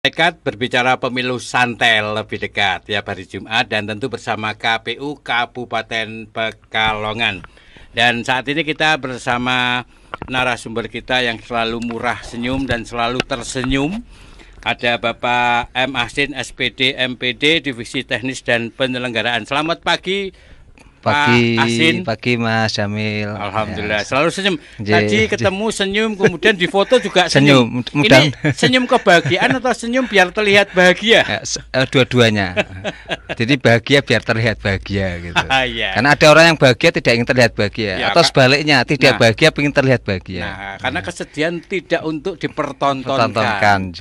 Dekat berbicara pemilu santai lebih dekat ya hari Jumat dan tentu bersama KPU Kabupaten Pekalongan. Dan saat ini kita bersama narasumber kita yang selalu murah senyum dan selalu tersenyum. Ada Bapak M. Asin, SPD, MPD, Divisi Teknis dan Penyelenggaraan. Selamat pagi. Pagi, Pak Asin. pagi Mas Jamil. Alhamdulillah, selalu senyum. Tadi ketemu senyum, kemudian di foto juga senyum. Ini senyum kebahagiaan atau senyum biar terlihat bahagia? Dua-duanya. Jadi bahagia biar terlihat bahagia gitu. Ya. Karena ada orang yang bahagia tidak ingin terlihat bahagia, Ya, atau sebaliknya tidak bahagia ingin terlihat bahagia. Nah, karena kesedihan tidak untuk dipertontonkan.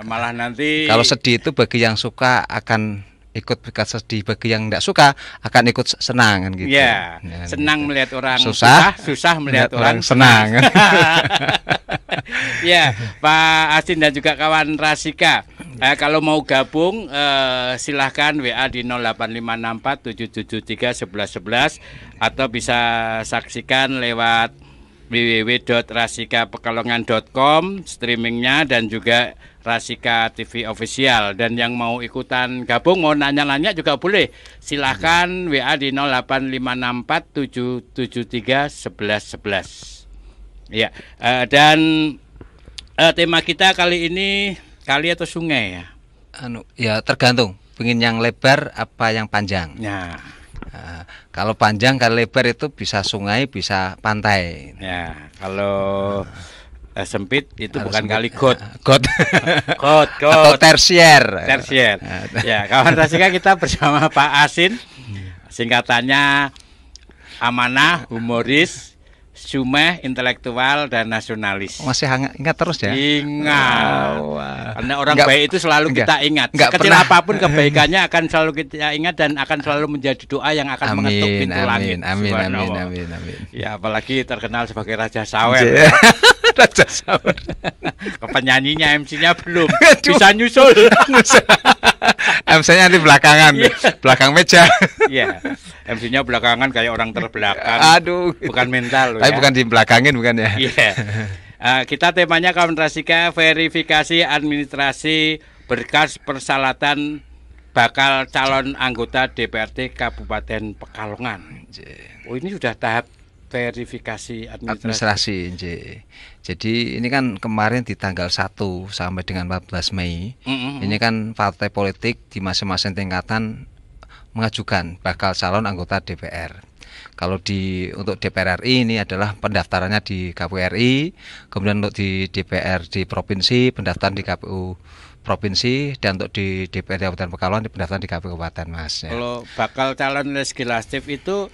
Malah nanti kalau sedih itu bagi yang suka akan ikut sedih, bagi yang tidak suka akan ikut senang kan gitu. Ya, ya senang gitu. Melihat orang susah melihat orang senang. Ya, Pak Asin dan juga kawan Rasika. Kalau mau gabung silahkan WA di 08564 773 1111 atau bisa saksikan lewat www.rasikapekalongan.com streamingnya dan juga Rasika TV Official. Dan yang mau ikutan gabung, mau nanya-nanya juga boleh. Silahkan WA di 08564 773 1111. Ya, dan tema kita kali ini kali atau sungai ya? Ya tergantung, pengen yang lebar apa yang panjang. Nah, kalau panjang, kalau lebar itu bisa sungai, bisa pantai. Ya, kalau sempit itu bukan sempit. kali got. Atau tersier. Ya, kawan Rasika, kita bersama Pak Asin. Singkatannya amanah, humoris, sumeh, intelektual dan nasionalis. Masih ingat terus ya? Ingat. Karena orang baik itu selalu kita ingat. Sekecil apapun kebaikannya akan selalu kita ingat dan akan selalu menjadi doa yang akan mengetuk pintu langit. Amin. Ya, apalagi terkenal sebagai Raja Sawer. Raja Sawer. Penyanyinya, MC-nya belum bisa nyusul. MC-nya di belakangan, belakang meja. Iya, MC-nya belakangan kayak orang terbelakang. Aduh, bukan mental loh. Tapi bukan di belakangin, bukan ya? Iya. Kita temanya kawan Rasika, verifikasi administrasi berkas persyaratan bakal calon anggota DPRD Kabupaten Pekalongan. Oh, ini sudah tahap verifikasi administrasi. Jadi ini kan kemarin di tanggal 1 sampai dengan 14 Mei. Ini kan partai politik di masing-masing tingkatan mengajukan bakal calon anggota DPR. Kalau untuk DPR RI ini adalah pendaftarannya di KPU RI, kemudian untuk di DPR di provinsi pendaftaran di KPU provinsi, dan untuk di DPR Kabupaten Pekalongan pendaftaran di KPU Kabupaten, Mas. Ya. Kalau bakal calon legislatif itu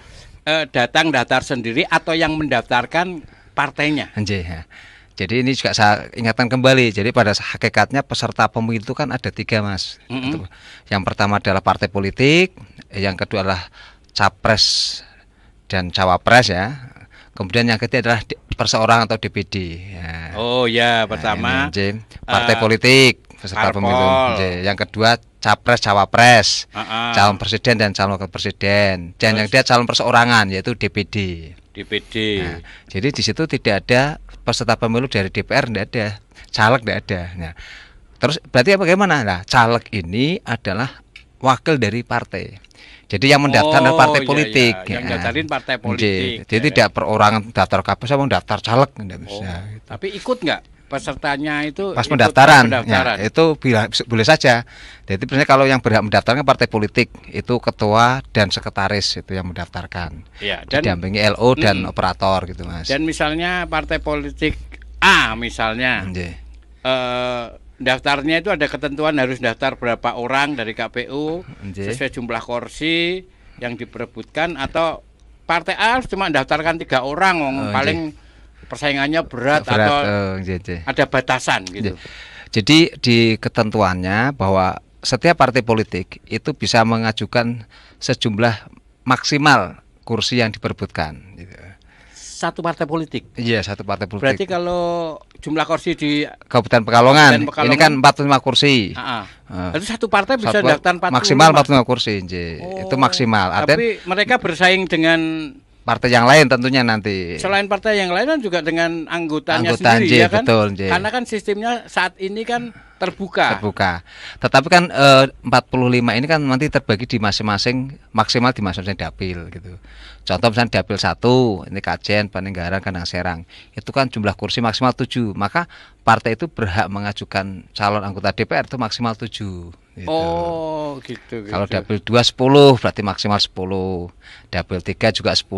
datang daftar sendiri atau yang mendaftarkan partainya? Ya. Jadi ini juga saya ingatkan kembali. Jadi pada hakikatnya peserta pemilu itu kan ada 3, Mas. Yang pertama adalah partai politik, yang kedua adalah capres dan cawapres ya. Kemudian yang ketiga adalah perseorangan atau DPD. Ya. Oh ya, pertama partai politik peserta pemilu. Yang kedua capres cawapres, calon presiden dan calon wakil presiden. Dan yang ketiga calon perseorangan yaitu DPD. Nah, jadi di situ tidak ada peserta pemilu dari DPR, tidak ada, caleg tidak ada. Nah, terus berarti bagaimana? Nah, caleg ini adalah wakil dari partai. Jadi yang mendaftar adalah partai politik. Yang daftarin partai politik. Jadi tidak perorangan daftar KPU sama daftar caleg, tidak bisa. Tapi ikut nggak pesertanya itu? Pas pendaftaran. Ya, itu boleh saja. Jadi sebenarnya kalau yang berhak mendaftarkan partai politik itu ketua dan sekretaris itu yang mendaftarkan. Ya, dan didampingi LO dan operator gitu, Mas. Dan misalnya partai politik A misalnya. Daftarnya itu ada ketentuan harus daftar berapa orang dari KPU sesuai jumlah kursi yang diperebutkan, atau partai A cuma daftarkan 3 orang paling persaingannya berat atau ada batasan gitu. Jadi di ketentuannya bahwa setiap partai politik itu bisa mengajukan sejumlah maksimal kursi yang diperebutkan gitu. Satu partai politik? Iya, satu partai politik. Berarti kalau jumlah kursi di Kabupaten Pekalongan ini kan 45 kursi. Itu satu partai bisa daftar 45. Maksimal 45 kursi, itu maksimal. Tapi mereka bersaing dengan partai yang lain tentunya nanti. Selain partai yang lain kan juga dengan anggotanya sendiri ya kan? Betul, Karena kan sistemnya saat ini kan Terbuka. Tetapi kan 45 ini kan nanti terbagi di masing-masing, maksimal di masing-masing dapil gitu. Contoh misalnya dapil 1 ini Kajen, Panenggaran, Kandang Serang. Itu kan jumlah kursi maksimal 7. Maka partai itu berhak mengajukan calon anggota DPR itu maksimal 7 gitu. Oh, gitu. Kalau dapil 2 10 berarti maksimal 10. Dapil 3 juga 10,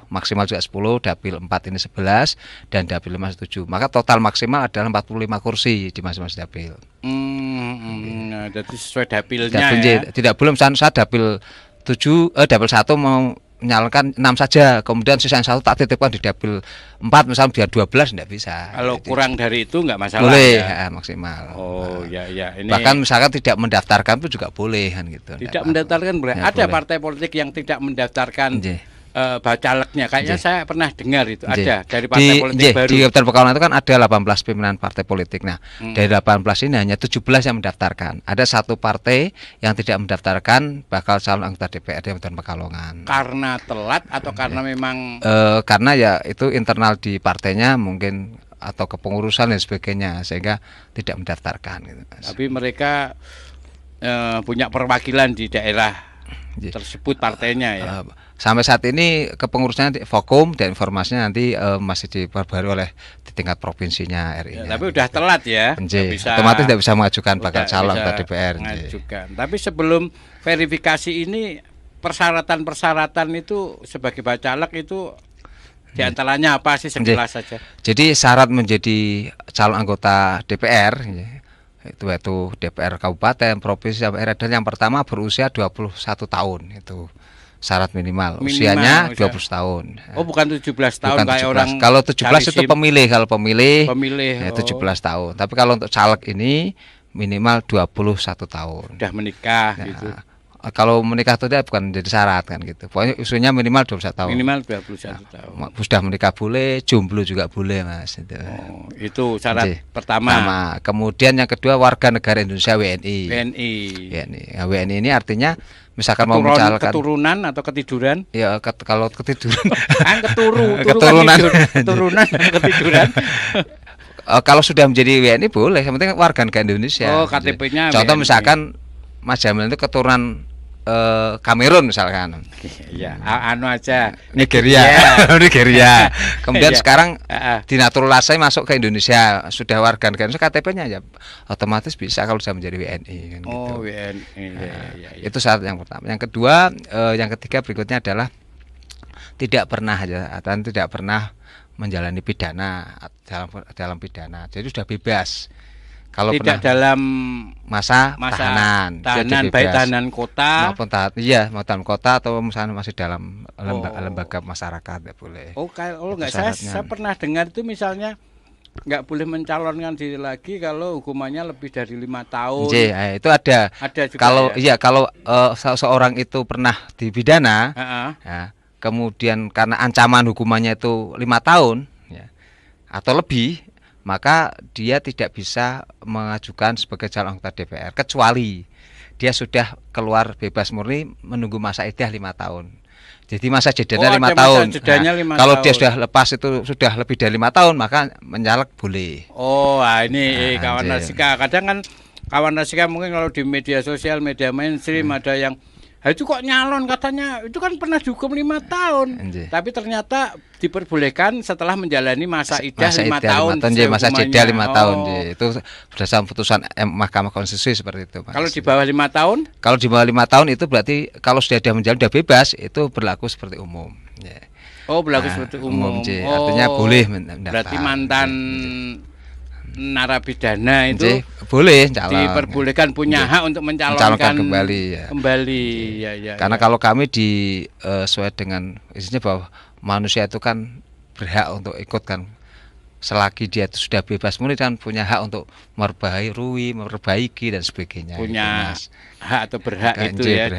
maksimal juga 10, dapil 4 ini 11 dan dapil 5 7. Maka total maksimal adalah 45 kursi di masing-masing dapil. Nah, jadi sesuai dapilnya ya. Tidak boleh misalnya saya dapil 7 dapil 1 mau menyalurkan 6 saja, kemudian sisa yang 1 tak titipkan di dapil 4 misalnya biar 12 tidak bisa. Kalau jadi, kurang dari itu enggak masalah boleh, ya. Maksimal. Oh, ya. Ini bahkan misalkan tidak mendaftarkan itu juga boleh kan gitu. Tidak mendaftarkan boleh. Ya, ada boleh. Partai politik yang tidak mendaftarkan Nggih. bacaleknya. Kayaknya saya pernah dengar itu Nggih. ada dari partai politik baru. Di Kabupaten Pekalongan itu kan ada 18 pimpinan partai politik. Nah, dari 18 ini hanya 17 yang mendaftarkan. Ada satu partai yang tidak mendaftarkan bakal calon anggota DPR di Kabupaten Pekalongan. Karena telat atau karena memang karena ya itu internal di partainya mungkin atau kepengurusan dan sebagainya sehingga tidak mendaftarkan gitu. Tapi mereka punya perwakilan di daerah tersebut partainya ya. Sampai saat ini kepengurusannya di Fokum dan informasinya nanti masih diperbarui oleh di tingkat provinsinya RI. Ya, tapi udah telat ya. Otomatis tidak bisa mengajukan bakal calon ke DPR. Mengajukan. Tapi sebelum verifikasi ini persyaratan-persyaratan itu sebagai bacalek itu diantaranya apa sih sekilas saja? Jadi syarat menjadi calon anggota DPR itu DPR kabupaten, provinsi sampai RI, dan yang pertama berusia 21 tahun itu. Syarat minimal usianya 20 tahun. Oh, bukan 17 tahun bukan kayak 17. Orang. Kalau 17 itu pemilih, kalau pemilih ya 17 tahun. Tapi kalau untuk caleg ini minimal 21 tahun. Sudah menikah gitu. Kalau menikah itu bukan jadi syarat kan gitu. Pokoknya usianya minimal 21 tahun. Minimal 21 tahun. Sudah menikah boleh, jomblo juga boleh, Mas. Itu syarat pertama. Kemudian yang kedua warga negara Indonesia WNI. Nah, WNI ini artinya misalkan mau mencalonkan keturunan atau ketiduran? Ya, kalau ketiduran. Keturunan ketiduran. Kalau sudah menjadi WNI boleh, yang penting warga negara Indonesia. Oh, KTP-nya. Contoh WNI. Misalkan Mas Jamil itu keturunan Kamerun misalkan. Ya, aja. Nigeria. Kemudian sekarang dinaturalisasi masuk ke Indonesia, sudah warga negara Indonesia, KTP-nya ya otomatis bisa kalau sudah menjadi WNI kan gitu. WNI. Ya. Itu syarat yang pertama. Yang kedua, yang ketiga berikutnya adalah tidak pernah menjalani pidana dalam pidana. Jadi sudah bebas. Kalau tidak dalam masa tahanan baik tahanan kota maupun tahanan kota atau misalnya masih dalam lembaga masyarakat ya boleh. Kalau nggak saya pernah dengar itu misalnya nggak boleh mencalonkan diri lagi kalau hukumannya lebih dari 5 tahun. Itu ada juga kalau ya? Kalau seorang itu pernah dipidana, ya, kemudian karena ancaman hukumannya itu 5 tahun ya, atau lebih, maka dia tidak bisa mengajukan sebagai calon anggota DPR kecuali dia sudah keluar bebas murni menunggu masa iddah 5 tahun. Jadi masa jedanya 5 tahun. Kalau dia sudah lepas itu sudah lebih dari 5 tahun maka menyalek boleh. Ini kawan Rasika. Kadang kan kawan Rasika mungkin kalau di media sosial, media mainstream ada yang itu kok nyalon katanya itu kan pernah dihukum 5 tahun. Tapi ternyata diperbolehkan setelah menjalani masa iddah 5 tahun. Masa jeda 5 tahun. Itu berdasarkan putusan Mahkamah Konstitusi seperti itu, Mas. Kalau di bawah 5 tahun? Kalau di bawah 5 tahun itu berarti kalau sudah menjalani sudah bebas itu berlaku seperti umum. Berlaku seperti umum. Artinya boleh mendaftar. Berarti mantan narapidana itu boleh diperbolehkan punya hak untuk mencalonkan kembali. Ya. Karena kalau kami sesuai dengan isinya bahwa manusia itu kan berhak untuk ikut kan, selagi dia itu sudah bebas murni dan punya hak untuk memperbaiki dan sebagainya. Punya hak atau berhak itu ya.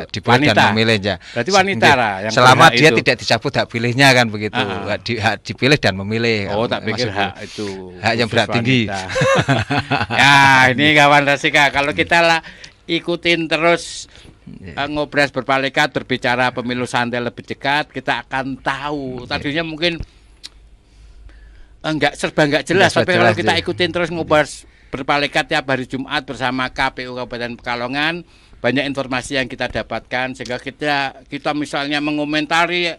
Dipilih dan memilih ya. Berarti wanita lah yang selama dia tidak dicabut hak pilihnya kan begitu. Hak dipilih dan memilih. Tak pikir hak itu hak yang berat tinggi. Ya, ini kawan Rasika, kalau kita lah ikutin terus ngobras berpalekat berbicara pemilu santai lebih dekat, kita akan tahu. Tadinya mungkin enggak serba enggak jelas, tapi kalau kita ikutin terus ngobras Berpalekat tiap hari Jumat bersama KPU Kabupaten Pekalongan. Banyak informasi yang kita dapatkan sehingga kita misalnya mengomentari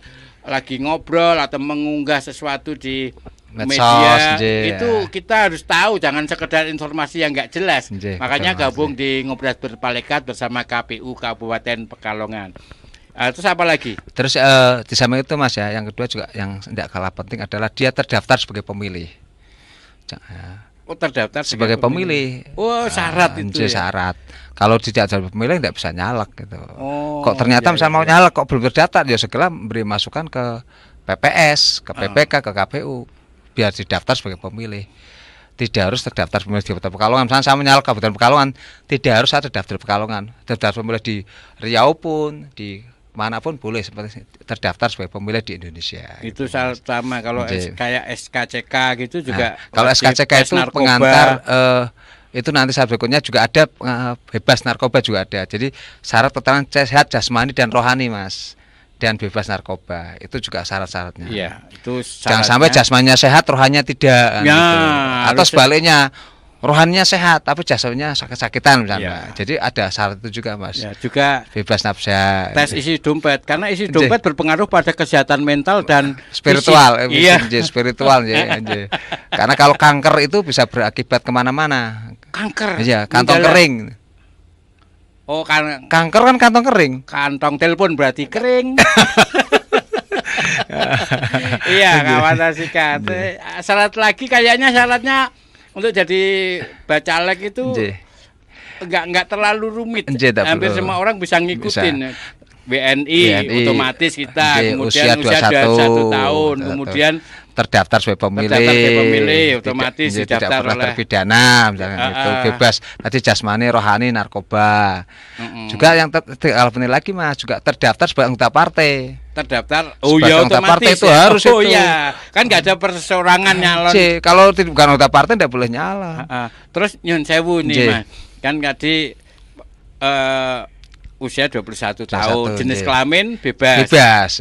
lagi ngobrol atau mengunggah sesuatu di media itu kita harus tahu, jangan sekedar informasi yang nggak jelas. Makanya gabung di Ngobras Berpalekat bersama KPU Kabupaten Pekalongan. Terus apa lagi? Terus di samping itu Mas ya, yang kedua juga yang tidak kalah penting adalah dia terdaftar sebagai pemilih. Oh, terdaftar sebagai pemilih. Oh, syarat itu. Syarat. Kalau tidak jadi pemilih tidak bisa nyalek gitu. Kok ternyata misalnya mau nyalek kok belum terdaftar, ya segera beri masukan ke PPS, ke PPK, ke KPU biar didaftar sebagai pemilih. Tidak harus terdaftar pemilih di Kabupaten Pekalongan. Misalnya saya menyalek Kabupaten Pekalongan, tidak harus ada daftar Pekalongan. Terdaftar pemilih di Riau pun, di manapun boleh seperti terdaftar sebagai pemilih di Indonesia. Itu sama kalau kayak SKCK gitu juga. Kalau SKCK itu narkoba. Pengantar itu nanti saat berikutnya juga ada bebas narkoba juga ada. Jadi syarat keterangan sehat jasmani dan rohani Mas. Dan bebas narkoba itu juga syarat-syaratnya. Iya, itu syaratnya. Jangan sampai jasmaninya sehat, rohaninya tidak. Ya, gitu. Atau sebaliknya, rohaninya sehat tapi jasmaninya sakit-sakitan misalnya. Ya. Jadi ada syarat itu juga Mas. Ya, juga bebas nafsa. Tes isi dompet karena isi dompet berpengaruh pada kesehatan mental dan spiritual. Iya, spiritual ya. Karena kalau kanker itu bisa berakibat kemana-mana. Kanker. Iya, kantong kering. Oh, kanker kan kantong kering. Kantong telepon berarti kering. Iya, kawan Rasika. Syarat lagi kayaknya syaratnya untuk jadi bacalek itu enggak terlalu rumit. Hampir semua orang bisa ngikutin. BNI otomatis kita, kemudian usia 21 tahun, kemudian terdaftar sebagai pemilih, otomatis tidak pernah terpidana misalnya itu bebas tadi jasmani, rohani, narkoba. Juga yang penting lagi Mas, juga terdaftar sebagai anggota partai. Terdaftar anggota partai itu harus itu. Iya, kan nggak ada perseorangan nyalon. Kalau bukan anggota partai tidak boleh nyala. Terus nyun sewu nih Mas. Kan tadi usia 21 tahun, jenis kelamin bebas.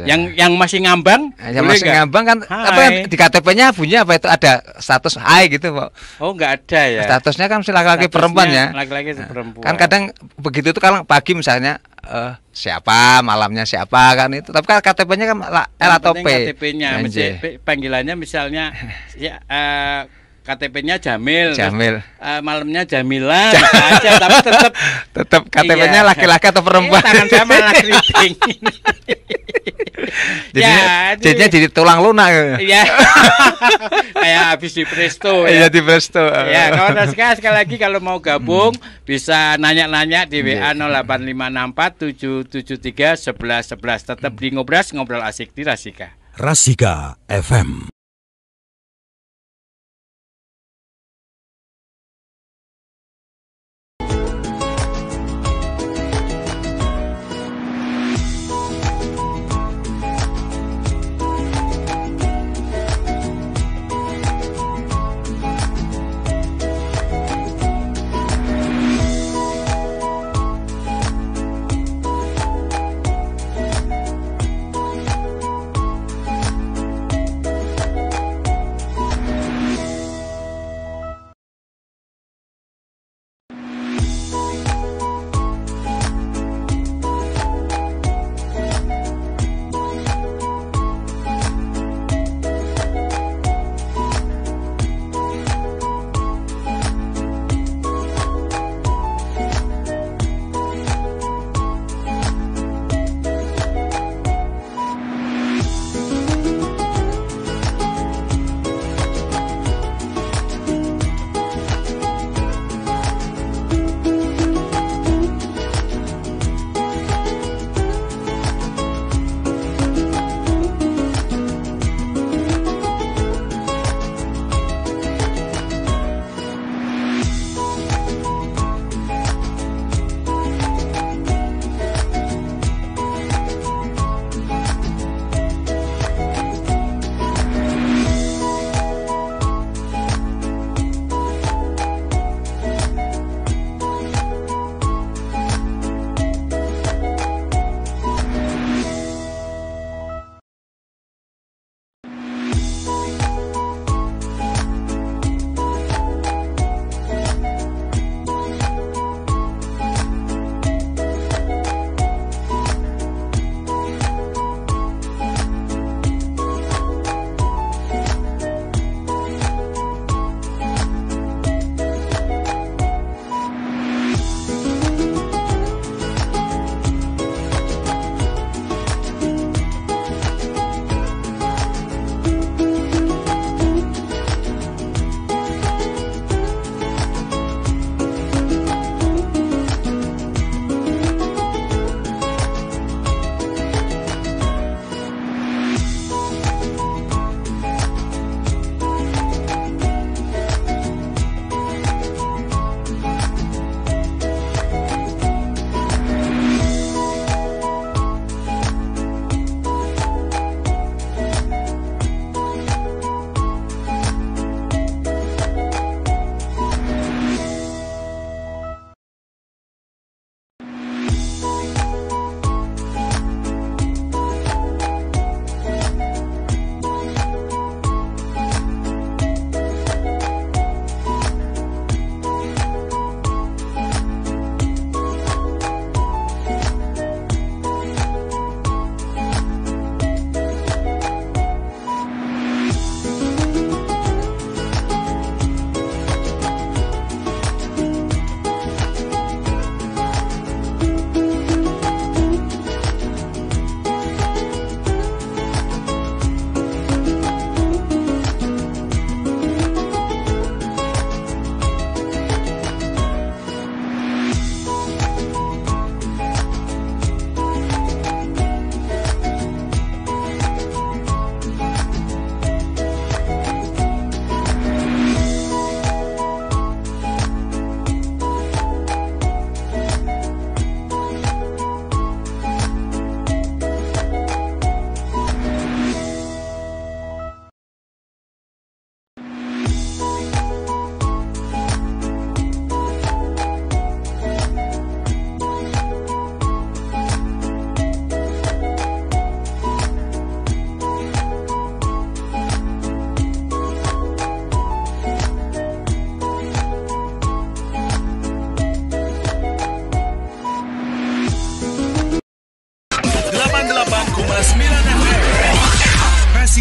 Yang masih ngambang, yang masih ngambang kan apa di KTP-nya bunyinya apa itu ada status hai gitu, Pak. Oh, enggak ada ya. Statusnya kan laki-laki perempuan ya. Laki-laki perempuan. Kan kadang begitu itu kalau pagi misalnya siapa, malamnya siapa kan itu. Tapi kan KTP-nya kan L atau P. KTP-nya panggilannya misalnya ya KTP-nya Jamil. Malamnya Jamilan aja, tapi tetap KTP-nya laki-laki atau perempuan. Tangan saya malah keriting. Jadinya jadi tulang lunak. Iya. Kayak habis di Presto ya. Iya, di Presto. Ya, kawan sekali lagi kalau mau gabung bisa nanya-nanya di WA 08564773111. Tetap di Ngobras, ngobrol asik di Rasika. Rasika FM.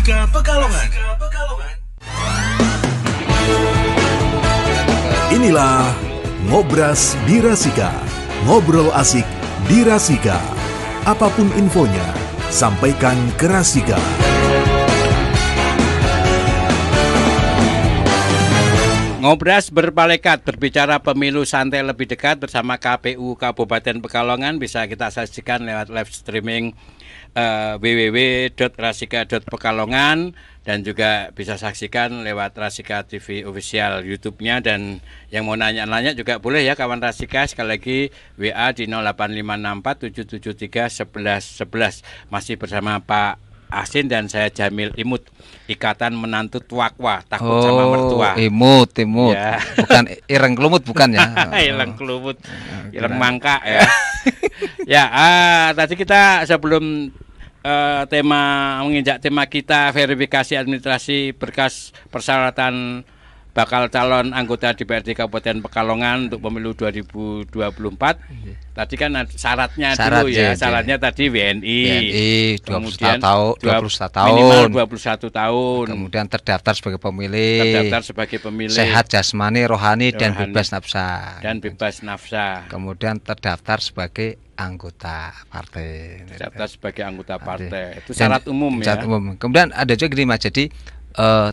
Rasika Pekalongan. Inilah Ngobras di Rasika. Ngobrol asik di Rasika. Apapun infonya, sampaikan ke Rasika. Ngobras berpalekat, berbicara pemilu santai lebih dekat bersama KPU Kabupaten Pekalongan. Bisa kita saksikan lewat live streaming www.rasika.pekalongan dan juga bisa saksikan lewat Rasika TV official YouTube-nya. Dan yang mau nanya-nanya juga boleh ya kawan Rasika, sekali lagi WA di 08547731111. Masih bersama Pak Asin dan saya Jamil Imut, ikatan menantu tuakwa, takut sama mertua. Imut Ya. Bukan ireng kelumut, bukan ya? Ireng kelumut, ireng mangka ya. Ya, tadi kita sebelum menginjak tema kita verifikasi administrasi berkas persyaratan bakal calon anggota DPRD Kabupaten Pekalongan untuk pemilu 2024. Tadi kan syaratnya dulu ya. Syaratnya tadi WNI 21 tahun. Minimal 21 tahun. Kemudian terdaftar sebagai pemilih. Sehat jasmani, rohani dan bebas nafsa. Kemudian terdaftar sebagai anggota partai. Itu syarat umum ya. Syarat umum. Kemudian ada juga gini Mas, jadi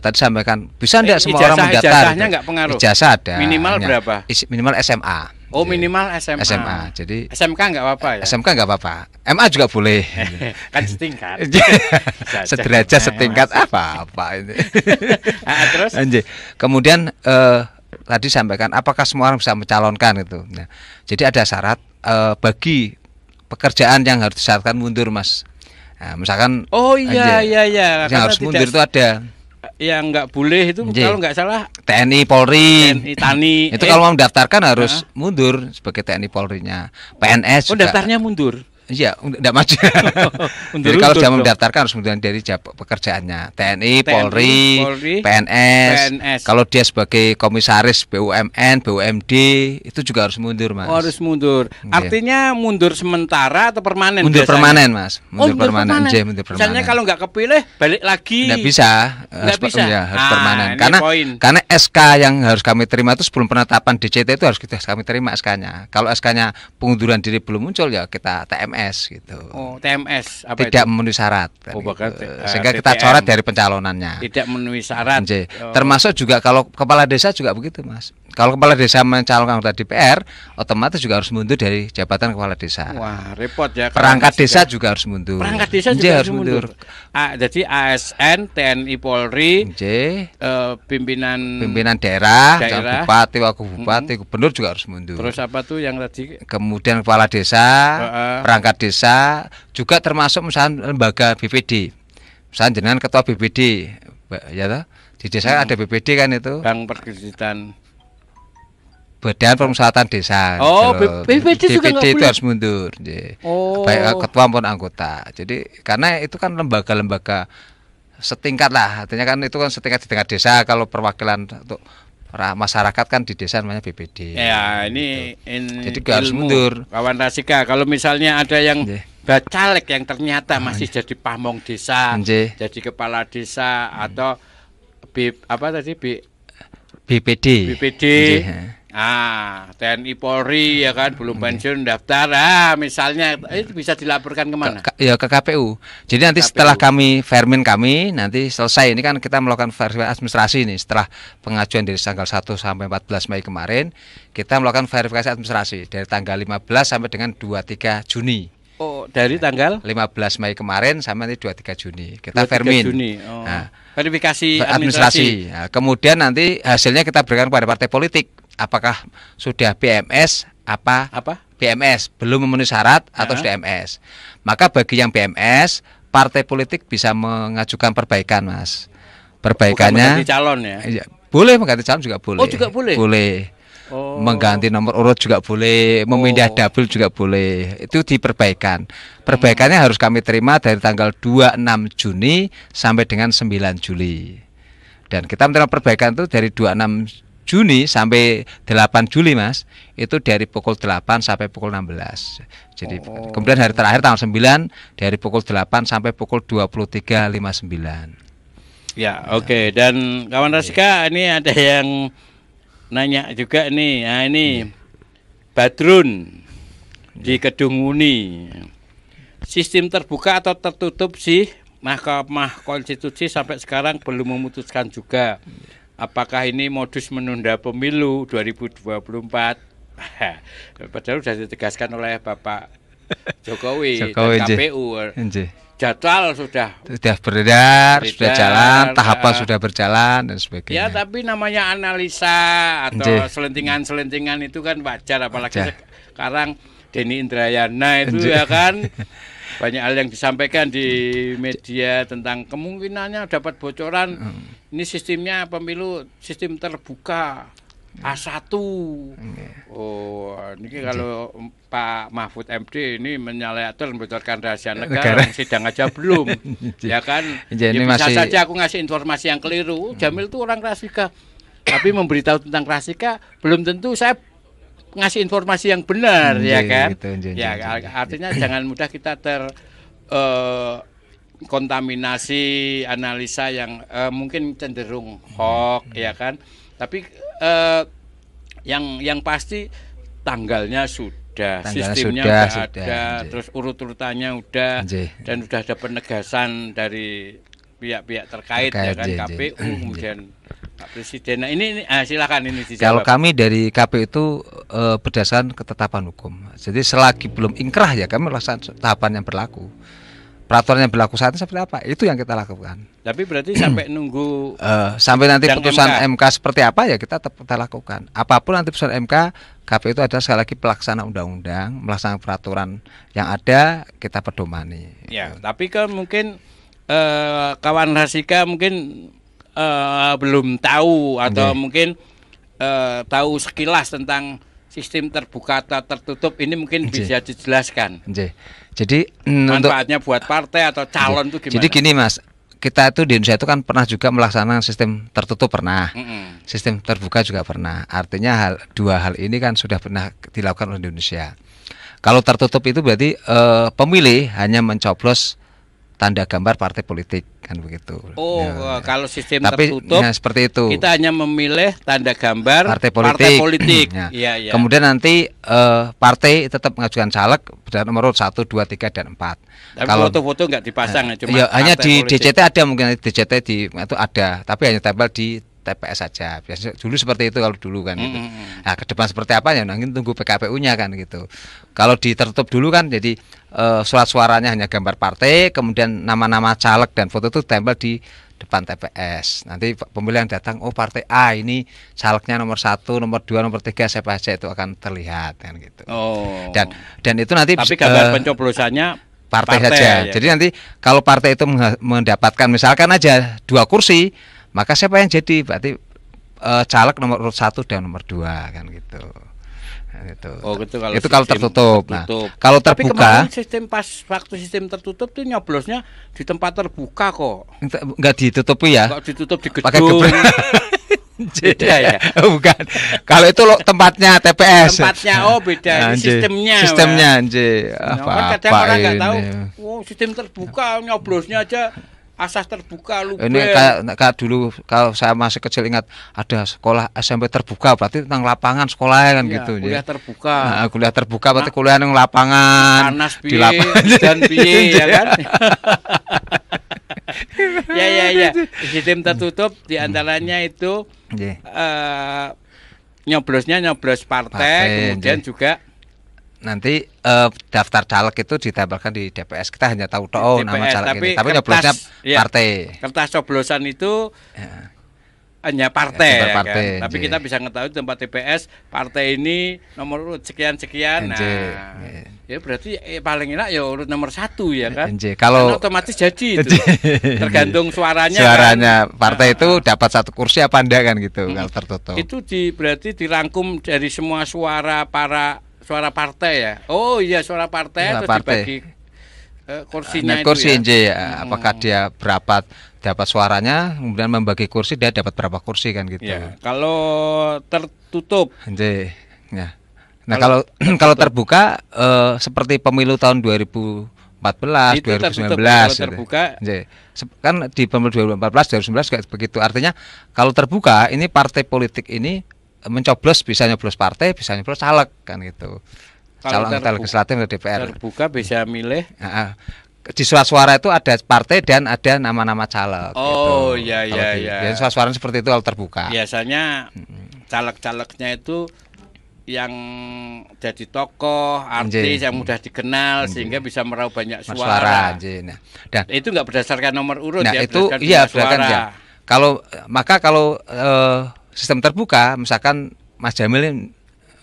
tadi sampaikan bisa enggak semua orang mendaftar? Ijazahnya enggak pengaruh. Ijazah ada. Minimal berapa? Minimal SMA. Oh, minimal SMA. Jadi SMK enggak apa-apa ya? SMK enggak apa-apa. MA juga boleh. Kan setingkat. Sederajat setingkat apa ini. Terus? Kemudian tadi sampaikan apakah semua orang bisa mencalonkan gitu. Nah, jadi ada syarat bagi pekerjaan yang harus disyaratkan mundur, Mas. Nah, misalkan iya. Yang harus mundur itu ada. Yang nggak boleh itu kalau nggak salah TNI Polri, TANI itu kalau mau mendaftarkan harus mundur sebagai TNI Polri-nya. PNS juga. Daftarnya mundur. Iya, enggak maju. Jadi kalau sudah mendaftarkan harus mundur dari pekerjaannya. TNI, Polri, PNS. Kalau dia sebagai komisaris BUMN, BUMD itu juga harus mundur, Mas. Oh, harus mundur. Artinya mundur sementara atau permanen? Mundur biasanya? Permanen, Mas. Mundur permanen. Mundur permanen. Misalnya kalau nggak kepilih balik lagi. Nggak bisa. Ya, harus permanen. Karena SK yang harus kami terima itu sebelum penetapan DCT itu harus kami terima SK-nya. Kalau SK-nya pengunduran diri belum muncul ya kita TMS gitu. Oh, TMS apa tidak itu? memenuhi syarat. Sehingga TTM. kita coret dari pencalonannya. Tidak memenuhi syarat. Termasuk juga kalau kepala desa juga begitu, Mas. Kalau kepala desa mencalonkan anggota DPR, otomatis juga harus mundur dari jabatan kepala desa. Wah, repot ya. Perangkat desa juga harus mundur. Perangkat desa juga harus mundur. Jadi ASN, TNI, Polri, pimpinan daerah, bupati, wakil bupati, gubernur juga harus mundur. Terus apa tuh yang tadi? Kemudian kepala desa, perangkat desa, juga termasuk misalnya lembaga BPD. Misalnya jenengan ketua BPD, ya toh? Di desa ada BPD kan itu. Bank Perkreditan. Badan Permusyawaratan Desa. Oh, BPD juga nggak boleh. Itu harus mundur. Baik ketua maupun anggota. Jadi karena itu kan lembaga-lembaga setingkat lah. Artinya kan itu kan setingkat di tingkat desa. Kalau perwakilan untuk masyarakat kan di desa namanya BPD. Ya, ini jadi harus mundur. Kawan Rasika, kalau misalnya ada yang bacalek yang ternyata masih jadi pamong desa, jadi kepala desa atau BPD. TNI Polri ya kan belum pensiun daftar, misalnya itu bisa dilaporkan kemana? Ke KPU. Jadi nanti setelah kami nanti selesai ini kan kita melakukan verifikasi administrasi nih setelah pengajuan dari tanggal 1 sampai 14 Mei kemarin kita melakukan verifikasi administrasi dari tanggal 15 sampai dengan 23 Juni. Oh, dari tanggal 15 Mei kemarin sampai nanti 23 Juni kita vermin. Verifikasi administrasi. Nah, kemudian nanti hasilnya kita berikan kepada partai politik. Apakah sudah BMS BMS belum memenuhi syarat atau sudah MS. Maka bagi yang BMS, partai politik bisa mengajukan perbaikan, Mas. Perbaikannya mengganti calon ya? Boleh mengganti calon juga boleh. Oh, juga boleh. Boleh. Mengganti nomor urut juga boleh, memindah dapil juga boleh. Itu diperbaikan. Perbaikannya harus kami terima dari tanggal 26 Juni sampai dengan 9 Juli. Dan kita menerima perbaikan itu dari 26 Juni sampai 8 Juli, Mas. Itu dari pukul 8 sampai pukul 16. Jadi kemudian hari terakhir tanggal 9 dari pukul 8 sampai pukul 23.59. Ya, oke. Dan kawan Rasika, ini ada yang nanya juga nih. Nah, ini Badrun di Kedung Uni. Sistem terbuka atau tertutup sih? Mahkamah Konstitusi sampai sekarang belum memutuskan juga. Apakah ini modus menunda pemilu 2024? Padahal sudah ditegaskan oleh Bapak Jokowi dan KPU. Jadwal sudah beredar, sudah jalan, tahapan sudah berjalan dan sebagainya. Ya, tapi namanya analisa atau selentingan-selentingan itu kan wajar, apalagi sekarang Denny Indrayana itu ya kan banyak hal yang disampaikan di media tentang kemungkinannya dapat bocoran. Ini sistemnya pemilu sistem terbuka A1. Oh, ini kalau Pak Mahfud MD ini menyalahiatur membocorkan rahasia negara, sidang aja belum. Ya kan? Ya bisa saja aku ngasih informasi yang keliru. Jamil itu orang Rasika. Tapi memberitahu tentang Rasika belum tentu saya ngasih informasi yang benar, ya kan? Ya, artinya jangan mudah kita kontaminasi analisa yang mungkin cenderung hoax, ya kan? Tapi yang pasti tanggalnya sudah, sistemnya sudah ada, terus urut-urutannya udah, dan sudah ada penegasan dari pihak-pihak terkait ya kan, KPU kemudian Pak Presiden. Nah ini silakan ini dijawab. Kalau kami dari KPU itu berdasarkan ketetapan hukum. Jadi selagi belum ingkrah ya kami melaksanakan tahapan yang berlaku. Peraturan yang berlaku saat ini seperti apa? Itu yang kita lakukan. Tapi berarti sampai nunggu sampai nanti putusan MK seperti apa ya kita tetap kita lakukan. Apapun nanti putusan MK, KPU itu adalah sekali lagi pelaksana undang-undang, melaksanakan peraturan yang ada kita pedomani. Ya, tapi kan mungkin kawan Rasika mungkin belum tahu atau mungkin tahu sekilas tentang sistem terbuka atau tertutup ini mungkin bisa dijelaskan. Jadi manfaatnya buat partai atau calon itu gimana? Jadi gini Mas, kita itu di Indonesia itu kan pernah juga melaksanakan sistem tertutup pernah, sistem terbuka juga pernah. Artinya dua hal ini kan sudah pernah dilakukan oleh Indonesia. Kalau tertutup itu berarti pemilih hanya mencoblos tanda gambar partai politik kan begitu. Oh, kalau sistem tertutup seperti itu. Kita hanya memilih tanda gambar partai politik. Ya. Kemudian nanti partai tetap mengajukan caleg berdasarkan nomor 1, 2, 3 dan 4. Tapi kalau foto-foto nggak dipasang cuma hanya di politik. DCT ada, mungkin DCT itu ada, tapi hanya tempel di TPS saja. Biasanya dulu seperti itu kalau dulu kan gitu. Nah, ke depan seperti apa ya nanti tunggu PKPU-nya kan gitu. Kalau ditertutup dulu kan jadi surat suaranya hanya gambar partai, kemudian nama-nama caleg dan foto itu tempel di depan TPS. Nanti pemilih yang datang, oh partai A ini calegnya nomor 1, nomor 2, nomor 3 siapa saja itu akan terlihat kan gitu. Oh. Dan itu nanti tapi gambar pencoblosannya partai saja. Ya. Jadi nanti kalau partai itu mendapatkan misalkan aja 2 kursi, maka siapa yang jadi berarti caleg nomor urut 1 dan nomor 2 kan gitu. Nah, gitu. Oh gitu itu kalau tertutup. Nah, kalau terbuka. Tapi kemarin waktu sistem tertutup tuh nyoblosnya di tempat terbuka kok. Enggak ditutupi ya? Enggak ditutup di gedung. Pakai beda ya? Bukan. Kalau itu tempatnya TPS. Tempatnya beda. Sistemnya Kadang orang nggak tahu. Oh, sistem terbuka nyoblosnya aja asas terbuka luber. Ini kayak dulu kalau saya masih kecil ingat ada sekolah SMP terbuka berarti tentang lapangan sekolah kan gitu. Kuliah terbuka. Nah, kuliah terbuka berarti kuliah yang lapangan. Panas piye dan piye ya kan. Ya. Sistem tertutup diantaranya itu nyoblos partai kemudian juga nanti daftar caleg itu ditempelkan di DPS. Kita hanya tahu nama caleg tapi nyoblosnya partai. Kertas coblosan itu hanya partai, kan? Tapi kita bisa mengetahui tempat TPS partai ini nomor urut sekian. Ya berarti paling enak ya urut nomor 1 ya kan. Kalau otomatis jadi itu. Tergantung suaranya kan? Partai itu dapat 1 kursi apa enggak kan gitu kalau tertutup. Itu berarti dirangkum dari semua suara partai ya. Oh iya suara partai atau dibagi kursinya kursi itu ya. Apakah dia berapa dapat suaranya kemudian membagi kursi dia dapat berapa kursi kan gitu. Ya, kalau tertutup. Ya. Nah, kalau terbuka seperti pemilu tahun 2014 2014, Itu 2019 kalau gitu. terbuka. Kan di pemilu 2014, 2019 juga begitu. Artinya kalau terbuka ini partai politik ini mencoblos, bisa nyoblos partai, bisa nyoblos caleg kan gitu. Kalau Calon anggota legislatif dari DPR. Terbuka bisa milih. Nah, di surat suara itu ada partai dan ada nama-nama caleg. Oh gitu. iya iya iya. Biasanya surat suara seperti itu kalau terbuka. Biasanya caleg-calegnya itu yang jadi tokoh, artis yang mudah dikenal sehingga bisa meraup banyak suara. Nah, dan itu nggak berdasarkan nomor urut nah ya, itu iya berdasarkan ya. Kalau sistem terbuka, misalkan Mas Jamil ini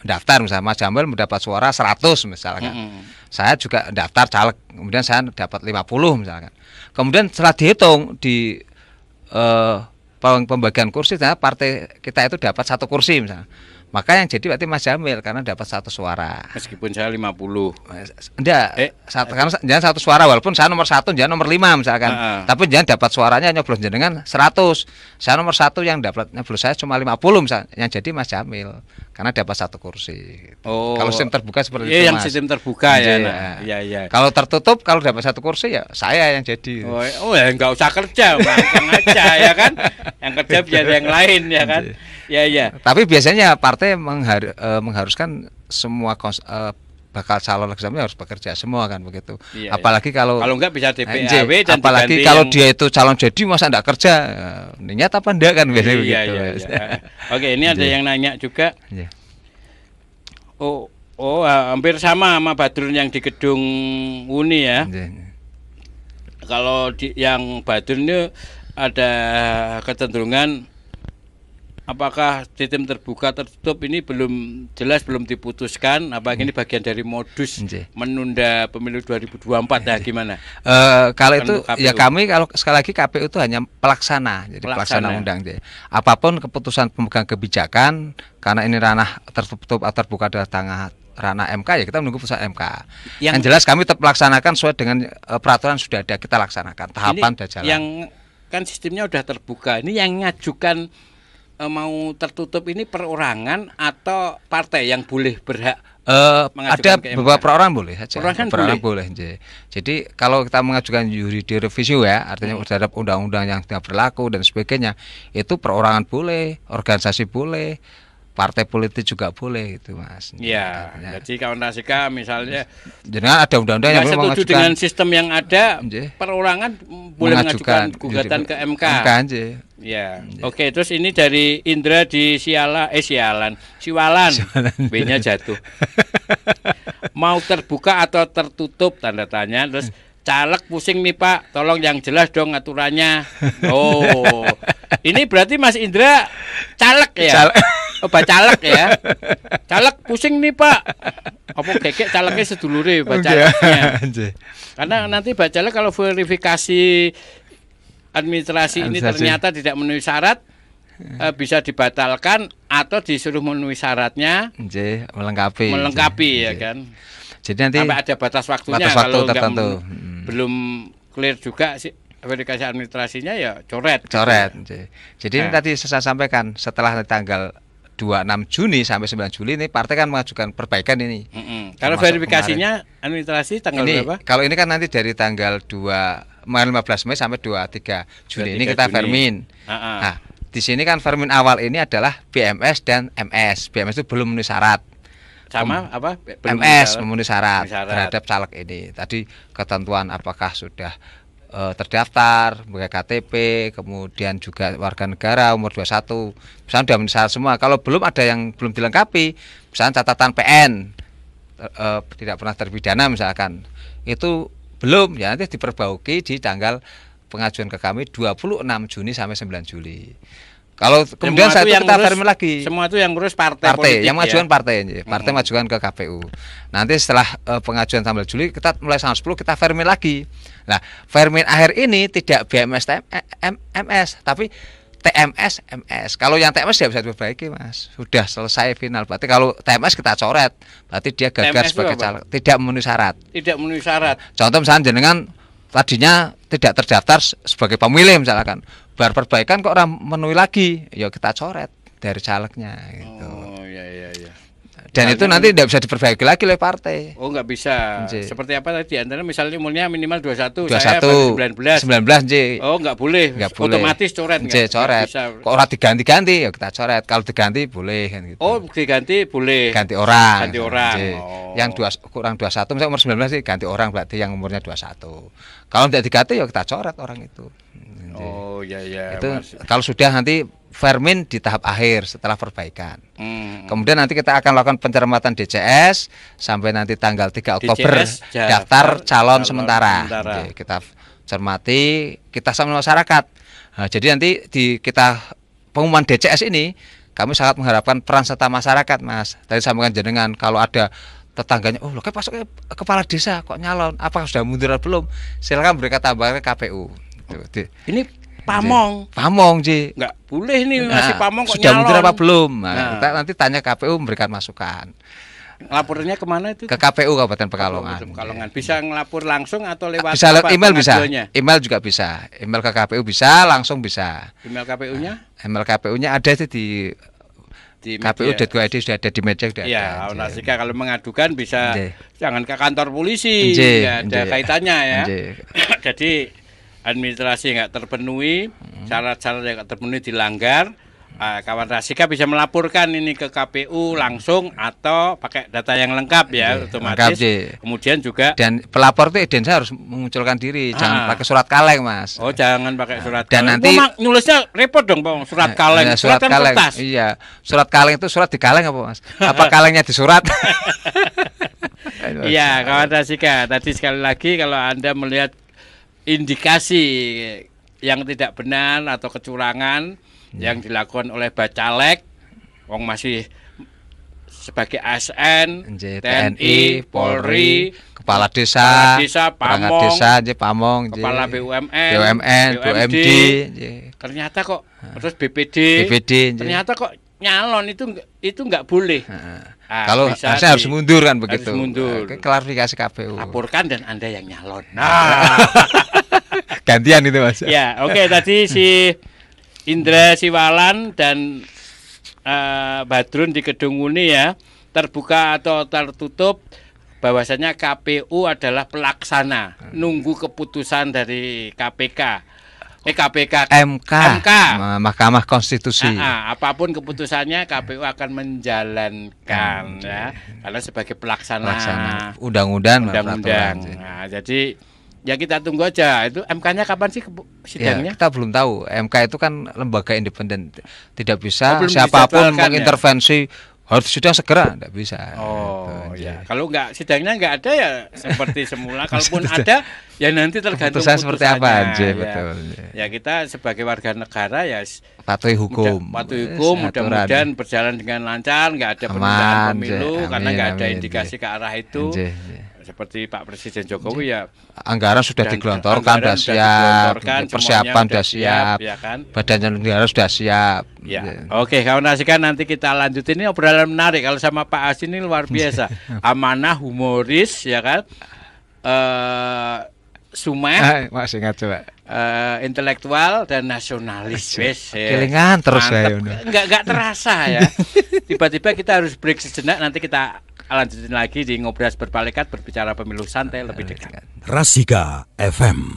daftar, misalnya Mas Jamil mendapat suara 100 misalkan. Saya juga daftar caleg, kemudian saya dapat 50 misalkan. Kemudian setelah dihitung di pembagian kursi, ternyata partai kita itu dapat 1 kursi misalnya. Maka yang jadi berarti Mas Jamil karena dapat 1 suara. Meskipun saya 50. Enggak, karena jangan 1 suara walaupun saya nomor 1, jangan nomor 5 misalkan. Tapi jangan dapat suaranya nyoblos jenengan 100. Saya nomor 1 yang dapat nyoblos saya cuma 50 misalnya. Yang jadi Mas Jamil karena dapat 1 kursi. Oh. Kalau sistem terbuka seperti itu, Mas. Yang sistem terbuka ya. Iya. Kalau tertutup, kalau dapat 1 kursi ya saya yang jadi. Oh ya enggak usah kerja, makan aja ya kan. Yang kerja biar yang lain ya kan. Ya. Tapi biasanya partai mengharuskan semua bakal calon legislatif harus bekerja semua kan begitu. Iya, apalagi kalau enggak bisa DPAW dan apalagi kalau dia itu calon jadi masa enggak kerja. Niat apa enggak kan biasanya begitu. Iya. Oke, ini ada yang nanya juga. Iya. Oh, hampir sama Badrun yang di gedung Uni ya. Iya. Kalau yang Badrun itu ada kecenderungan apakah sistem terbuka tertutup ini belum jelas, belum diputuskan. Apakah ini bagian dari modus menunda pemilu 2024? Nah, gimana? Kalau itu ya kami kalau sekali lagi KPU itu hanya pelaksana, jadi pelaksana undang. Jadi apapun keputusan pemegang kebijakan, karena ini ranah tertutup atau terbuka adalah ranah MK, ya kita menunggu putusan MK. Yang jelas kami tetap melaksanakan sesuai dengan peraturan sudah ada, kita laksanakan tahapan dan jalan. Yang kan sistemnya udah terbuka. Ini yang ngajukan mau tertutup ini perorangan atau partai yang boleh berhak ada beberapa perorangan boleh saja. Perorangan boleh. Jadi kalau kita mengajukan juridik revisi ya, artinya terhadap undang-undang yang tidak berlaku dan sebagainya, itu perorangan boleh, organisasi boleh, partai politik juga boleh itu Mas. Iya. Jadi kawan Rasika misalnya jangan ada undang-undang yang setuju dengan sistem yang ada, perorangan boleh mengajukan gugatan ke MK. Ya. Oke, terus ini dari Indra di Siwalan. B-nya jatuh. Mau terbuka atau tertutup tanda tanya. Terus caleg pusing nih Pak, tolong yang jelas dong aturannya. Oh. Ini berarti Mas Indra caleg ya? Caleg ya. Caleg pusing nih Pak. Apa kekek calegnya sedulure calegnya. Karena nanti caleg kalau verifikasi administrasi ini ternyata tidak memenuhi syarat, bisa dibatalkan atau disuruh memenuhi syaratnya, melengkapi ya kan. Jadi nanti sampai ada batas waktunya, kalau tertentu belum clear juga sih verifikasi administrasinya ya coret. Jadi ini tadi saya sampaikan setelah tanggal 26 Juni sampai 9 Juli ini partai kan mengajukan perbaikan ini. Kalau verifikasinya administrasi tanggal berapa? Kalau ini kan nanti dari tanggal 15 Mei sampai 23 Juni ini kita vermin. Nah, di sini kan vermin awal ini adalah BMS dan MS. BMS itu belum memenuhi syarat. Sama apa? MS memenuhi syarat terhadap caleg ini. Tadi ketentuan apakah sudah terdaftar, pakai KTP, kemudian juga warga negara umur 21. Misalnya sudah memenuhi syarat semua. Kalau belum ada yang belum dilengkapi, misalnya catatan PN tidak pernah terpidana misalkan. Itu belum, ya nanti diperbaiki di tanggal pengajuan ke kami 26 Juni sampai 9 Juli. Kalau kemudian saat itu kita vermi lagi. Semua itu yang ngurus partai politik, yang mengajukan partai mengajukan ke KPU. Nanti setelah pengajuan tanggal Juli kita mulai tanggal 10 kita vermi lagi. Nah, vermi akhir ini tidak BMS MS tapi TMS MS. Kalau yang TMS tidak bisa diperbaiki Mas. Sudah selesai final. Berarti kalau TMS kita coret, berarti dia gagal sebagai caleg, tidak memenuhi syarat. Tidak memenuhi syarat. Contoh misalnya jenengan tadinya tidak terdaftar sebagai pemilih misalkan, bar perbaikan kok orang memenuhi lagi, ya kita coret dari calegnya gitu. Oh iya. Dan itu nanti tidak bisa diperbaiki lagi oleh partai. Oh, nggak bisa. Nggih. Seperti apa tadi? Antara misalnya umurnya minimal 21, 21, saya baru 19. 19 nggih. Oh, nggak boleh. Nggak boleh. Otomatis coret Nggih, coret. Kok ora diganti-ganti ya kita coret. Kalau diganti boleh kan gitu. Oh, diganti boleh. Ganti orang. Ganti orang. Nggih. Oh. Yang kurang 21 misalnya umur 19 sih ganti orang, berarti yang umurnya 21. Kalau tidak diganti ya kita coret orang itu. Oh, ya ya. Itu Mas. kalau sudah nanti Vermin di tahap akhir setelah perbaikan. Kemudian nanti kita akan lakukan pencermatan DCS sampai nanti tanggal 3 Oktober DCS, daftar calon sementara. sementara. Oke, kita cermati, kita sama masyarakat. Nah, jadi nanti di kita pengumuman DCS ini kami sangat mengharapkan peran serta masyarakat, Mas. Tadi sampaikan jenengan kalau ada tetangganya, oh lo kayak masuk kepala desa kok nyalon, apakah sudah mundur atau belum? Silakan mereka tambahkan ke KPU. Ini pamong. Pamong, Ji. Nggak boleh nih masih pamong kok sudah nyalon. mundur apa belum? Nah, Nah. kita nanti tanya KPU memberikan masukan. Lapornya kemana itu? Ke KPU Kabupaten Pekalongan. Pekalongan. Bisa ngelapor langsung atau lewat Bisa lewat apa email bisa. pengaduannya? Email juga bisa. Email ke KPU bisa, langsung bisa. Email KPU-nya? Email KPU-nya ada itu di Di KPU.go.id, sudah ada di meja, sudah Iya, ada. Nasika kalau mengadukan bisa Nggih. jangan ke kantor polisi, Nggih, nggak ada nggih. kaitannya ya. Nggih. Jadi administrasi nggak terpenuhi, syarat-syarat yang nggak terpenuhi dilanggar, kawan Rasika bisa melaporkan ini ke KPU langsung atau pakai data yang lengkap ya, Nggih, otomatis. lengkap, nggih. Kemudian juga Dan pelapor itu identitas harus memunculkan diri, jangan pakai surat kaleng, Mas. oh jangan pakai surat Dan kaleng. nanti- Mak, nulisnya repot dong, Bang. Surat kaleng. Surat kan kaleng. kertas. Iya, surat kaleng itu surat di kaleng apa, Mas? Apa kalengnya di surat? Iya, kawan Rasika. Tadi sekali lagi kalau Anda melihat indikasi yang tidak benar atau kecurangan yang dilakukan oleh Bacalek, wong masih sebagai ASN, Nggih, TNI, Polri, kepala desa, Pamong, perangkat desa, nggih, Pamong, nggih. kepala BUMN, BUMN, BUMD, nggih. ternyata kok terus BPD, BPD, nggih. ternyata kok nyalon itu nggak boleh. Ah, Kalau bisa harusnya harus mundur kan begitu. harus mundur. Klarifikasi KPU. Laporkan dan Anda yang nyalon. Nah, Gantian itu, Mas. ya, oke tadi si Indra Siwalan dan Badrun di Kedung Muni ya, terbuka atau tertutup bahwasanya KPU adalah pelaksana, nunggu keputusan dari KPK. KPK MK. MK. Mahkamah Konstitusi. Apapun keputusannya KPU akan menjalankan ya, karena sebagai pelaksana undang-undang. undang-undang. peraturan. Nah, jadi ya kita tunggu aja. Itu MK-nya kapan sih sidangnya? Ya, kita belum tahu. MK itu kan lembaga independen, tidak bisa belum siapapun dijadwalkan, mengintervensi. Harus sidang segera, tidak bisa. Oh Gitu, ya, kalau nggak sidangnya nggak ada ya seperti semula. Kalaupun ada, ya nanti tergantung Keputusan seperti apa aja, ya. betul. Ya kita sebagai warga negara ya Patuhi hukum. patuhi hukum, mudah-mudahan berjalan dengan lancar, nggak ada penundaan Aman, pemilu amin, karena nggak ada amin, indikasi ke arah itu. Seperti Pak Presiden Jokowi ya. Anggaran sudah Dan digelontorkan, anggaran sudah sudah siap, digelontorkan, persiapan semuanya sudah siap, ya kan? badan negara sudah siap. Ya, oke, kawan Rasika, nanti kita lanjutin. Ini obrolan menarik. Kalau sama Pak As ini luar biasa, amanah, humoris, ya kan, sumeh, Masih ingat coba. intelektual dan nasionalis. Wes, Kelingan terus saya. Enggak terasa ya. Tiba-tiba kita harus break sejenak. Nanti kita lanjutin lagi di Ngobras Berpalekat, berbicara pemilu santai lebih dekat. Rasika FM.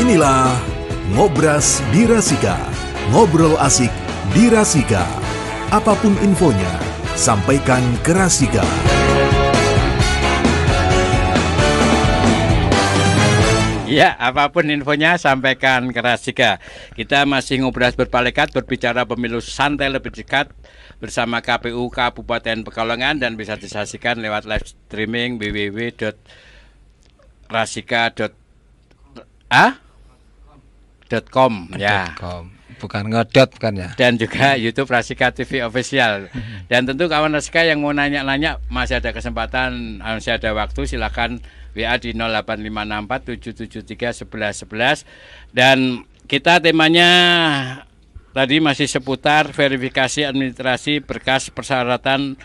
Inilah Ngobras di Rasika. Ngobrol asik di Rasika. Apapun infonya, sampaikan ke Rasika. Ya, apapun infonya sampaikan ke Rasika. Kita masih ngobras berpalekat, berbicara pemilu santai lebih dekat bersama KPU Kabupaten Pekalongan dan bisa disaksikan lewat live streaming www.rasika.com ya. Bukan ngedot kan ya. Dan juga YouTube Rasika TV Official. Dan tentu kawan Rasika yang mau nanya-nanya masih ada kesempatan, masih ada waktu, silakan WA di 08564773111. Dan kita temanya tadi masih seputar verifikasi administrasi berkas persyaratan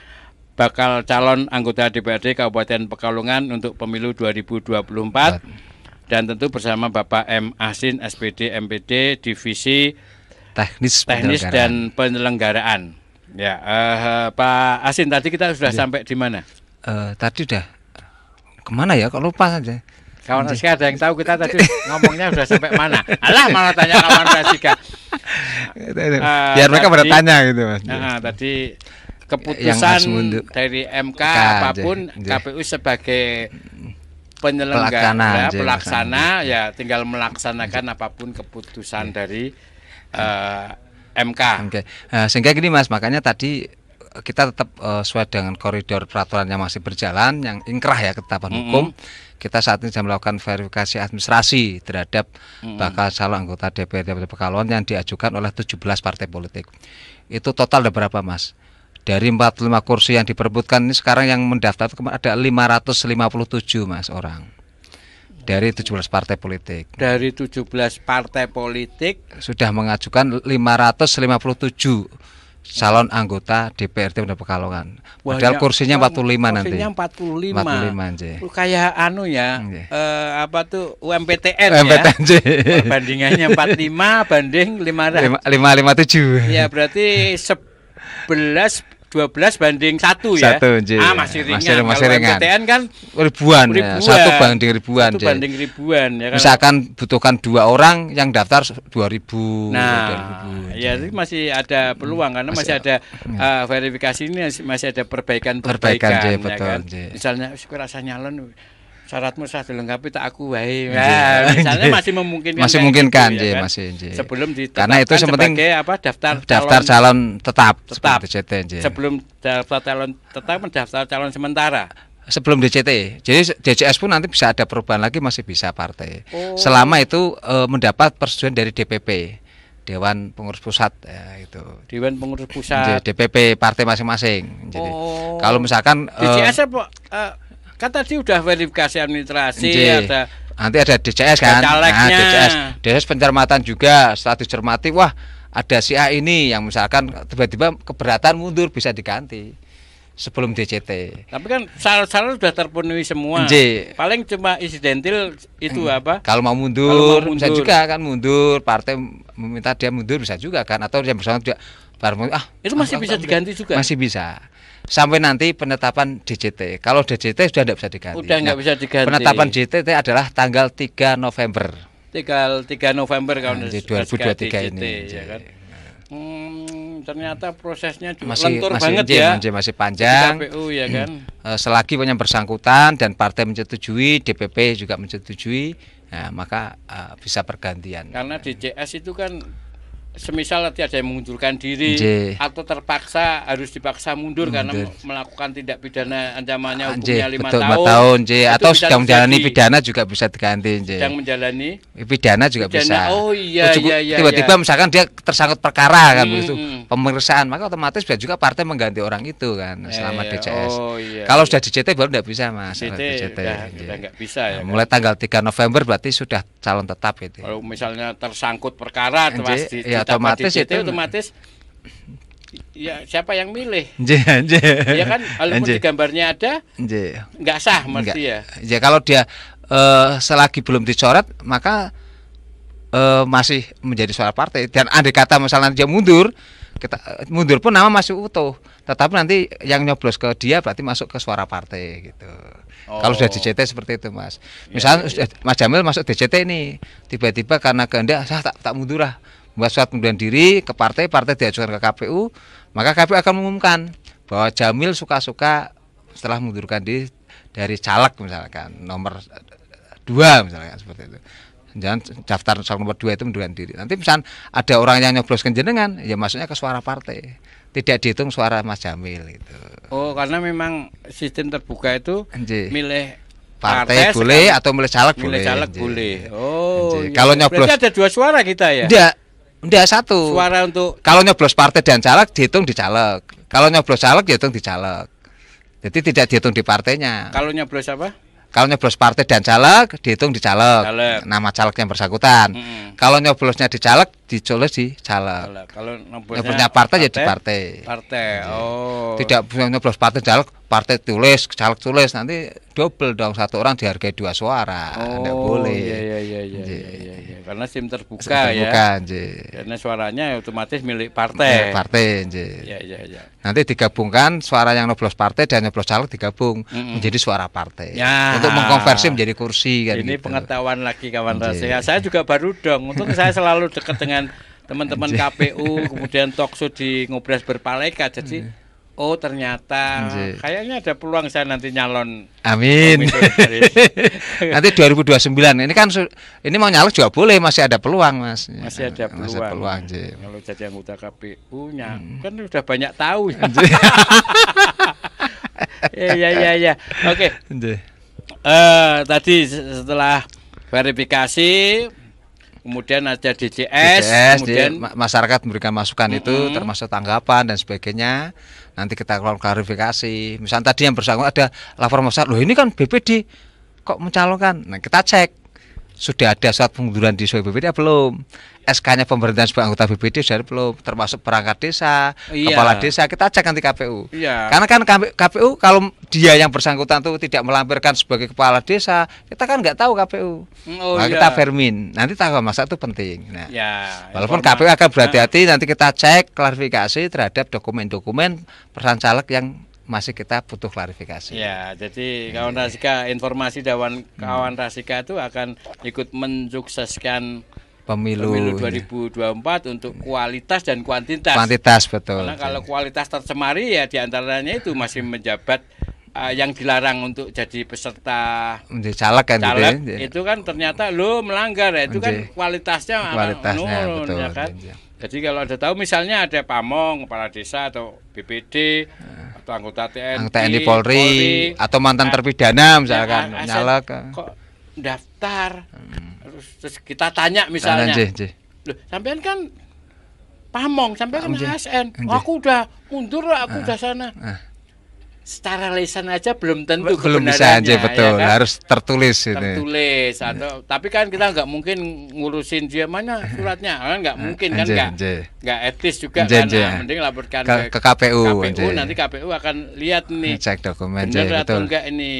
bakal calon anggota DPRD Kabupaten Pekalongan untuk pemilu 2024. Dan tentu bersama Bapak M. Asin, SPD, MPD, Divisi Teknis dan Penyelenggaraan. Ya, Pak Asin, tadi kita sudah sampai di mana? Tadi udah kemana ya? Kok lupa saja. Kawan Rasika ada yang tahu kita tadi ngomongnya sudah sampai mana? Alah, malah tanya kawan Rasika. Biar mereka pada tanya gitu, Mas. Tadi keputusan dari MK apapun KPU sebagai penyelenggara pelaksana ya tinggal melaksanakan apapun keputusan dari MK. Sehingga gini Mas, makanya tadi kita tetap sesuai dengan koridor peraturan yang masih berjalan, yang ingkrah ya ketetapan hukum. Kita saat ini sedang melakukan verifikasi administrasi terhadap bakal calon anggota DPRD Pekalongan yang diajukan oleh 17 partai politik. Itu total ada berapa Mas? Dari 45 kursi yang diperebutkan ini sekarang yang mendaftar ada 557 Mas orang. Dari 17 partai politik. Dari 17 partai politik sudah mengajukan 557 calon anggota DPRD Pekalongan. Padahal kursinya 45 nanti. Kursinya 45. 45 kayak anu ya. Apa tuh UMPTN ya. Bandingannya 45 banding 557. Ya berarti 12 banding 1 ya. Masih ringan. Masih ringan. UMPTN kan ribuan. Ya. 1 banding ribuan. 1 banding ribuan ya kan. Misalkan butuhkan 2 orang yang daftar 2.000. Nah, ya itu masih ada peluang karena masih ada verifikasi ini masih ada perbaikan ya kan. Misalnya rasa nyalon syaratmu sudah dilengkapi tak aku wae. Nah, misalnya masih memungkinkan. Masih memungkinkan gitu, ya kan? masih. Sebelum ditetapkan karena itu sepenting apa daftar calon tetap. Sebelum daftar calon tetap mendaftar calon sementara. Sebelum DCT. Jadi DCS pun nanti bisa ada perubahan lagi, masih bisa partai. Selama itu mendapat persetujuan dari DPP. Dewan Pengurus Pusat ya, itu. Dewan Pengurus Pusat. DPP partai masing-masing. Jadi kalau misalkan DCS apa kan tadi udah verifikasi administrasi ada nanti ada DCS kan. DCS pencermatan juga. Setelah dicermati, wah ada si A ini yang misalkan tiba-tiba keberatan mundur, bisa diganti sebelum DCT. Tapi kan syarat-syarat sudah terpenuhi semua. Paling cuma insidentil itu apa? Kalau mau mundur bisa juga kan, mundur partai meminta dia mundur bisa juga kan, atau yang bersama dia itu masih bisa diganti juga. Masih bisa. Sampai nanti penetapan DCT. Kalau DCT sudah tidak bisa diganti. Udah nggak bisa diganti. Penetapan DCT adalah tanggal 3 November. Tanggal 3 November kalau 2023 ini. Ya kan? Ternyata prosesnya juga lentur banget ya. Masih panjang. KPU ya kan. Selagi yang bersangkutan dan partai menyetujui, DPP juga menyetujui, nah, maka bisa pergantian. Karena DCS itu kan semisal nanti ada yang mengundurkan diri atau terpaksa harus dipaksa mundur karena melakukan tindak pidana ancamannya hukumnya 5 tahun, atau sedang menjalani pidana juga bisa diganti. Sedang menjalani pidana juga bisa. Oh iya, tiba-tiba misalkan dia tersangkut perkara kan begitu, pemeriksaan, maka otomatis bisa juga partai mengganti orang itu kan selama DCS. Kalau sudah DCT baru tidak bisa Mas. DCT sudah nggak bisa ya. Mulai tanggal 3 November berarti sudah calon tetap itu. Kalau misalnya tersangkut perkara otomatis itu otomatis ya siapa yang milih? Ya kan, walaupun di gambarnya ada nggak sah mesti ya. Ya kalau dia selagi belum dicoret maka masih menjadi suara partai, dan andai kata misalnya dia mundur, kita mundur pun nama masih utuh, tetapi nanti yang nyoblos ke dia berarti masuk ke suara partai gitu. Kalau sudah DCT seperti itu, Mas. Misalnya Mas Jamil masuk DCT ini, tiba-tiba karena kehendak saya tak mundur lah, buat surat pengunduran diri ke partai diajukan ke KPU, maka KPU akan mengumumkan bahwa Jamil suka-suka setelah mengundurkan diri dari caleg misalkan nomor 2 misalkan seperti itu. Jangan daftar nomor 2 itu mundurkan diri. Nanti misalkan ada orang yang nyobloskan jenengan, ya masuknya ke suara partai. Tidak dihitung suara Mas Jamil itu. Oh, karena memang sistem terbuka itu milih partai boleh atau milih caleg boleh. Milih caleg boleh. Oh, iya. Kalau nyoblos berarti ada 2 suara kita ya? Enggak, 1. Suara untuk kalau nyoblos partai dan caleg dihitung di caleg. Kalau nyoblos caleg dihitung di caleg. Jadi tidak dihitung di partainya. Kalau nyoblos apa? Kalau nyoblos partai dan caleg dihitung di caleg. Nama caleg yang bersangkutan. Kalau nyoblosnya di caleg dicoles di caleg. Kalau nyoblosnya partai ya di partai. Oh. Tidak nyoblos partai caleg, partai tulis, caleg tulis, nanti double dong, satu orang dihargai 2 suara. Tidak boleh. Iya. Karena SIM terbuka ya. Karena suaranya otomatis milik partai. Iya. Nanti digabungkan suara yang nyoblos partai dan nyoblos caleg digabung menjadi suara partai. Ya. Untuk mengkonversi menjadi kursi kan. Ini gitu. Pengetahuan lagi kawan rahasia. Saya juga baru dong. Untuk saya selalu dekat dengan teman-teman KPU, kemudian talkshow di Ngobras Berpaleka. Jadi oh ternyata kayaknya ada peluang saya nanti nyalon. Amin. Nanti 2029 ini kan ini mau nyalek juga boleh, masih ada peluang, Mas. Masih ada peluang. Kalau jadi anggota KPU-nya kan udah banyak tahu. Ya. Oke. Tadi setelah verifikasi, kemudian ada DCS, kemudian masyarakat memberikan masukan itu termasuk tanggapan dan sebagainya. Nanti kita klarifikasi. Misalnya tadi yang bersangkutan ada lapor masyarakat, loh ini kan BPD kok mencalonkan. Nah kita cek sudah ada surat pengunduran diri sebagai BPD belum, SK-nya pemberhentian sebagai anggota BPD sudah belum, termasuk perangkat desa, kepala desa, kita cek nanti KPU. Karena kan KPU kalau dia yang bersangkutan itu tidak melampirkan sebagai kepala desa, kita kan nggak tahu KPU. Kita vermin, nanti tanggal masa itu penting. Nah, walaupun KPU akan berhati-hati, nanti kita cek klarifikasi terhadap dokumen-dokumen peran caleg yang masih kita butuh klarifikasi. Ya, jadi kawan Rasika, informasi dari kawan Rasika itu akan ikut mensukseskan pemilu 2024 untuk kualitas dan kuantitas. Kuantitas betul. Karena kalau kualitas tercemari ya diantaranya itu masih menjabat yang dilarang untuk jadi peserta menjadi caleg kan itu kan ternyata lo melanggar ya, itu kan kualitasnya betul. Ya kan? Jadi kalau ada tahu misalnya ada pamong, kepala desa atau BPD atau anggota TNI Polri atau mantan terpidana misalkan nyalek kok daftar terus kita tanya misalnya loh sampean kan pamong, sampean kan ASN, aku udah mundur, aku udah sana. Secara lisan aja belum tentu belum bisa aja betul, ya kan? Harus tertulis atau tapi kan kita nggak mungkin ngurusin dia mana suratnya kan, nggak mungkin kan, nggak etis juga kan. Mending laporkan ke KPU. Nanti KPU akan lihat nih cek dokumen benar atau betul. enggak ini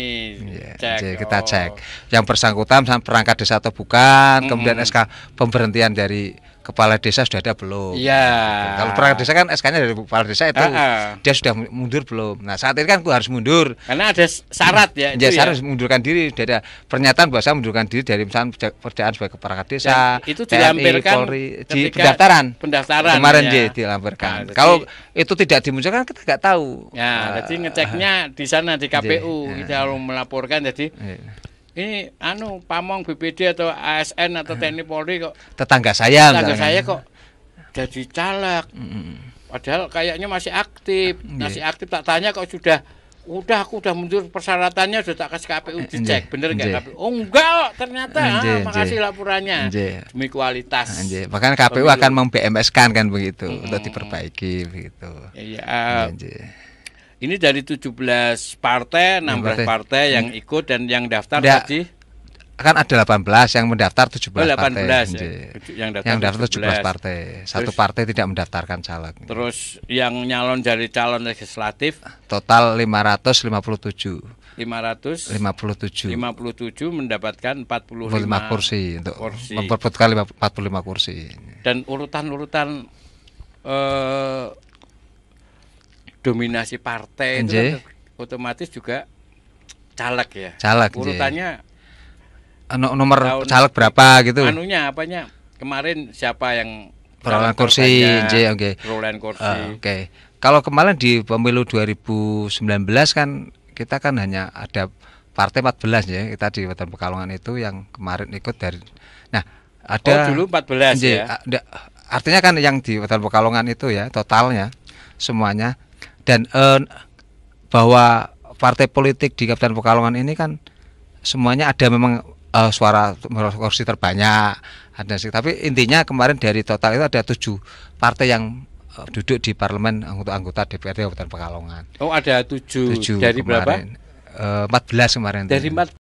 kita cek yang bersangkutan perangkat desa atau bukan, kemudian SK pemberhentian dari kepala desa sudah ada belum? Kalau perangkat desa kan SK-nya dari kepala desa itu dia sudah mundur belum? Nah saat ini kan aku harus mundur. Karena ada syarat ya. Saya harus mundurkan diri. Ada pernyataan bahwa saya mundurkan diri dari misalnya pekerjaan sebagai perangkat desa. Dan itu dilampirkan Polri, di pendaftaran. Kemarin dilampirkan. Kalau itu tidak dimunculkan kita nggak tahu. Jadi ngeceknya di sana di KPU. Kita harus melaporkan jadi. Ini pamong BPD atau ASN atau TNI Polri kok tetangga saya kok jadi caleg. Padahal kayaknya masih aktif. Tak tanya kok aku udah mundur, persyaratannya sudah tak kasih KPU dicek bener enggak KPU. Oh enggak, ternyata makasih laporannya demi kualitas. Makanya KPU akan mem-BMS-kan kan begitu untuk diperbaiki begitu. Iya. Ini dari 17 partai, 16 partai yang ikut dan yang daftar tadi kan ada 18 yang mendaftar 17 18 partai. ya. Yang daftar 17 partai. Satu partai tidak mendaftarkan caleg. Terus yang nyalon dari calon legislatif total 557 mendapatkan 45 kursi untuk memperebutkan 45 kursi. Dan urutan-urutan dominasi partai itu kan otomatis juga caleg ya. Caleg. Urutannya nomor caleg berapa gitu. Apanya? Kemarin siapa yang perolehan kursi, perolehan kursi. Oke. Kalau kemarin di pemilu 2019 kan kita kan hanya ada partai 14 ya, kita di Wetan Pekalongan itu yang kemarin ikut dari. Nah, ada dulu 14 ya. Artinya kan yang di Wetan Pekalongan itu ya totalnya semuanya, dan bahwa partai politik di Kabupaten Pekalongan ini kan semuanya ada memang suara kursi terbanyak ada sih, tapi intinya kemarin dari total itu ada 7 partai yang duduk di parlemen anggota DPRD Kabupaten Pekalongan. Oh, ada 7 dari kemarin. Berapa? 14 kemarin. Dari